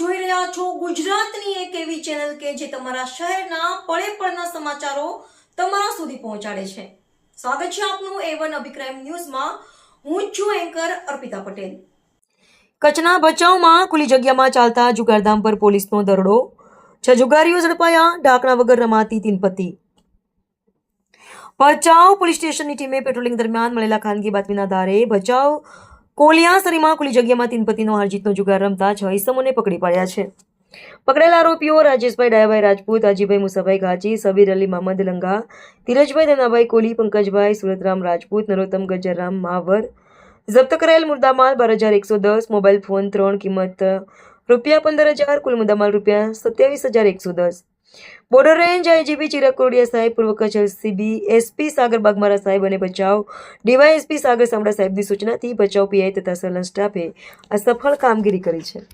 જોઈ રહ્યા છો ગુજરાતની એક એવી ચેનલ કે જે તમારા શહેરના પળે પળના સમાચારો તમારા સુધી પહોંચાડે છે। સ્વાગત છે આપનું A1 અભિક્રાઇમ ન્યૂઝમાં। હું છું એન્કર અર્પિતા પટેલ। કચ્છના ભચાઉમાં ખુલ્લી જગ્યામાં ચાલતા જુગારધામ પર પોલીસનો દરોડો, 6 જુગારીઓ ઝડપાયા। ઢાંકણા વગર રમાતી તીનપત્તી। ભચાઉ પોલીસ સ્ટેશનની ટીમે પેટ્રોલિંગ દરમિયાન મળેલા ખાનગી બાતમીના આધારે ભચાઉ કોલિયાસરીમાં ખુલ્લી જગ્યામાં તીનપત્તીનો હારજીતનો જુગાર રમતા 6 ઇસમોને પકડી પાડ્યા છે। પકડેલા આરોપીઓ રાજેશભાઈ ડાયાભાઈ રાજપૂત, હાજીભાઈ મુસાભાઈ ઘાજી, સબીર અલી મહમદ લંગા, ધીરજભાઈ ધનાભાઈ કોલી, પંકજભાઈ સુરતરામ રાજપૂત, નરોત્તમ ગજરરામ માવર। જપ્ત કરાયેલ મુદ્દામાલ 12,110, મોબાઈલ ફોન 3, કિંમત ₹15,000, કુલ મુદ્દામાલ ₹27,110। Border range IGP Chirag Kordia સાહેબ, પૂર્વ કચ્છ એલસીબી એસપી સાગર બાગમારા સાહેબ અને ભચાઉ ડીવાયએસપી સાગર સામડા સાહેબની સૂચનાથી ભચાઉ પીઆઈ તથા સલન સ્ટાફે આ સફળ કામગીરી કરી છે।